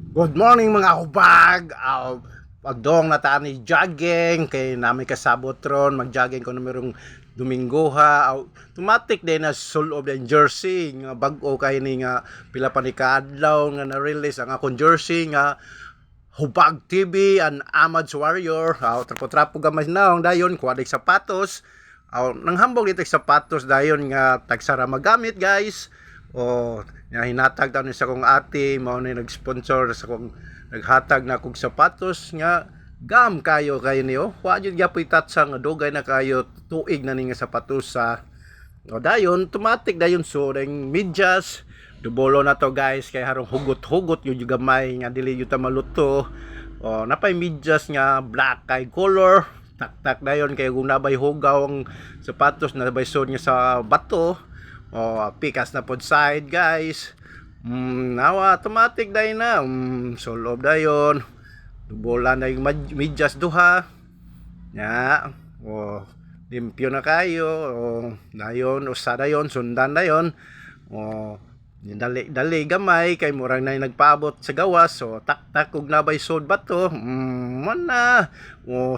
Good morning mga hubag. Pagdong na tani jogging kay namin kasabot ron mag-jogging ko numerong Domingo ha. Automatic din na sulob ng jersey nga bag-o kay ni nga pila pa ni kaadlaw nga na-release ang akong jersey nga Hubag TV and Amad's Warrior. Trapo-trapo gamay naong dayon kuha sapatos. Nanghambog dito sapatos dayon nga tagsara magamit guys. Nga hinatag daw ni sa kong ate mao ni nag-sponsor sa kong naghatag na kog sapatos nga gam kayo niyo wa jud gyapon tatsa nga dugay na kayo tuig na ni nga sapatos sa dayon automatic dayon so ding medyas dubolo na to guys kay harong hugot-hugot yung gamay nga dili yung maluto napay medyas nga black kay color tak-tak dayon kay kung nabay hugaw ang sapatos nabay sod nga sa bato pikas na pod side guys. Nawa automatic day na. Solob dayon. Dubolan na yung medyas duha. Nya. Limpyo na kayo. Dayon usa dayon sundan dayon. Dali gamay kay murang na nagpaabot sa gawas so tak ug nabay sod bato man na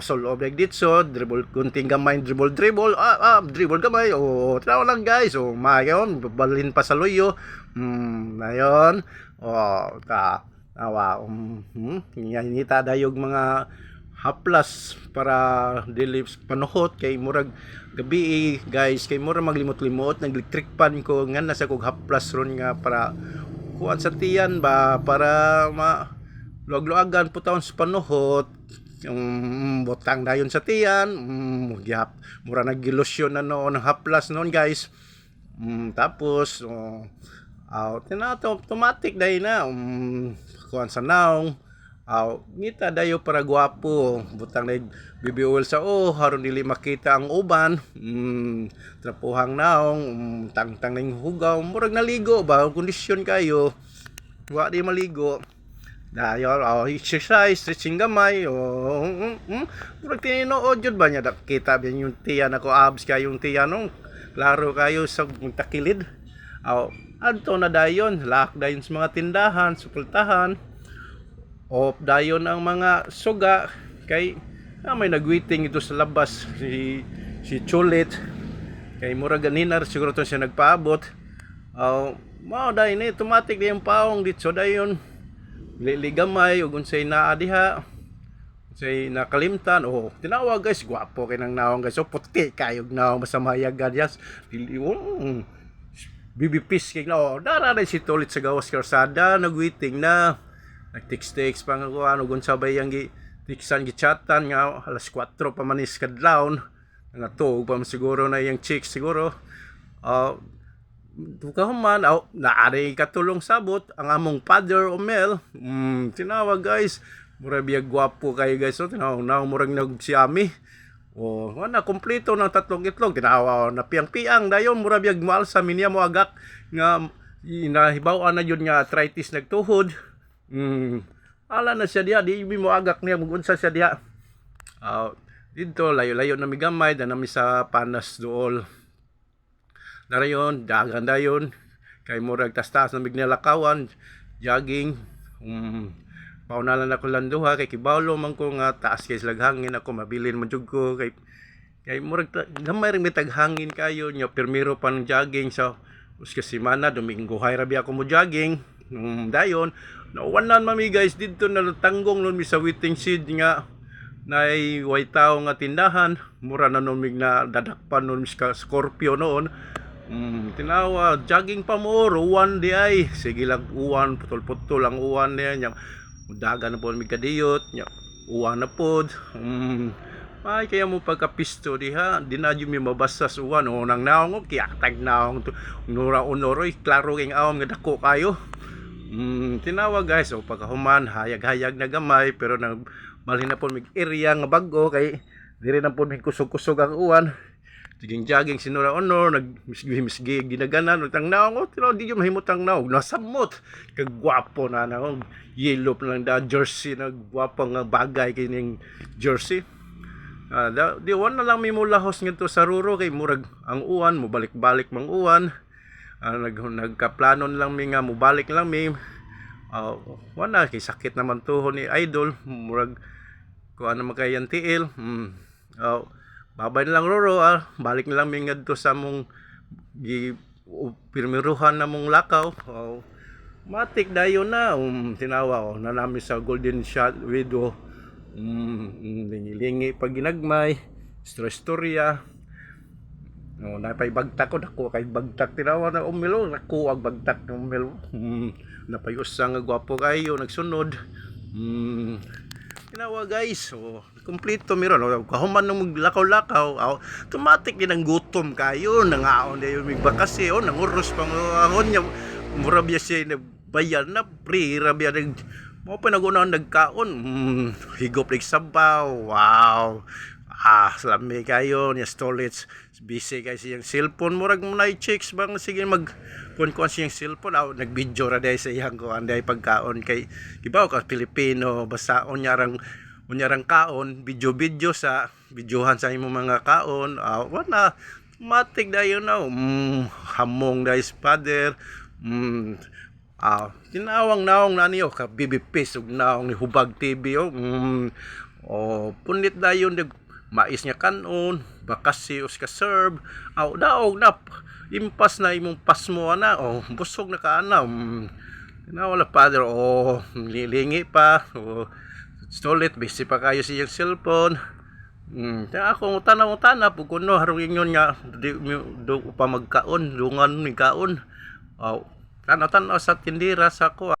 solob like ditso dribble kunting gamay dribble dribble gamay traw lang guys mayon balin pa sa loyo nayon ta awa nita dayog mga haplas para dili panuhot kay murag gabi guys kay murag maglimot-limot nag-electric pan ko nga nasa kog haplas ron nga para kuan sa tiyan ba para luag-luagan po taon sa panuhot yung botang dayon sa tiyan mura nag-ilusyon na noon ng haplas noon guys tapos automatic dayon na kuan sa naong ngita dayo para gwapo butang na BB oil sa haron dili makita ang uban trapuhang naong tangtang ning hugaw murag naligo ba kondisyon kayo wa di maligo dayo exercise stretching gamay murag tinuod jud ba nya kita bien yung tiyan ako abs kayo yung tiyan nung klaro kayo sa takilid adto na dayon lak dayon sa mga tindahan supultahan dayon ang mga suga kay may nagwaiting ito sa labas si Chulit kay mura ganinar siguro to siya nagpaabot mao dayon ni automatic di yung paong dito dayon ligamay ug unsay naa diha unsay nakalimtan tinawag guys gwapo kay nang naong guys puti kayog naong masamayag gadyas BBPs kay dara na si Tulit sa gawas karsada nagwaiting na nag-text pa nga ko gun sabay ang tiksan gichatan nga alas 4 pa manis kadlawon nga tuog pa siguro na yung chicks siguro human naari katulong sabot ang among father o Mel tinawag guys mura biyag gwapo kayo guys tinawag na murag nagsiami na kompleto ng tatlong itlog tinawa na piang-piang dayon mura biyag maal sa minya mo agak nga nahibaw-an na yun nga arthritis nagtuhod ala na siya diha di mo agak niya mugunsa siya diha dito layo-layo na migamay da nami sa panas dool darayon dagan dayon kay murag tas-tas na mignalakawan jogging paunalan ako landuha kay kibawlo man ko nga taas kay laghangin ako mabilin man jud ko kay murag gamay ring mitag hangin kayo nya permiro pan jogging sa uska semana Domingo hay rabi ako mo jogging dayon nawanan mami guys dito na tanggong nun mi sa waiting shed nga nay way tao nga tindahan mura na nun mig na dadakpan nun sa Scorpio noon tinawa jogging pa mo uwan di ay sige lang uwan putol-putol ang uwan niya nya daga na po mi kadiyot nya uwan na pod ay kaya mo pagkapisto diha di na mi mabasa sa uwan nang naong kiatag naong nura unoroy klaro king awam nga dako kayo tinawag guys pagkahuman hayag-hayag na gamay pero nang malhin na po mig area nga bago kay diri na po mig kusog-kusog ang uwan tiging jogging sinura honor nagmisgi ginaganan utang naong tino di yo mahimutang naong nasamot kag gwapo na naong yellow lang da jersey na gwapo nga bagay kining jersey di wan na lang mi mulahos ngadto sa ruro kay murag ang uwan mo balik-balik mang uwan nagkaplanon lang mi nga mubalik lang mi Wala kay sakit naman tuhon ni idol, murag ko ano makayan tiil. Babay na lang roro, balik na lang mi ngadto sa mong gi pirmiruhan na mong lakaw. Matik dayon na tinawa na nami sa Golden Shot Widow. Lingi-lingi pag ginagmay, istorya. Napay bagtak ko, dako kay bagtak tinawa na umilo, nako ag bagtak ng umilo. Napay usa nga gwapo kayo nagsunod. Tinawa guys, kompleto miro no. Kahuman nung maglakaw-lakaw, automatic din ang gutom kayo, nangaon dayon mig bakasi nanguros pang ahon niya. Mura biya siya bayan na pre, rabia nag mo pa nagunaon nagkaon. Higop lig sabaw. Wow. Salami kayo niya storage busy kay siyang cellphone murag mo na chicks bang sige mag kun siyang cellphone nagvideo ra day sa iyang ko anday pagkaon kay gibaw ka Pilipino basta unyarang kaon video sa videohan sa imong mga kaon wala matik dayon na hamong day's father tinawang naong naniyo ka BBP ug naong ni Hubag TV punit dayon mais niya kanon bakasi us ka serve daog na impas na imong pasmo na busog na ka na wala father lilingi pa stolet busy pa kayo sa iyang cellphone ako tanaw pug kuno harong ingon nga do pa magkaon dungan ni kaon tanaw sa tindira sa ko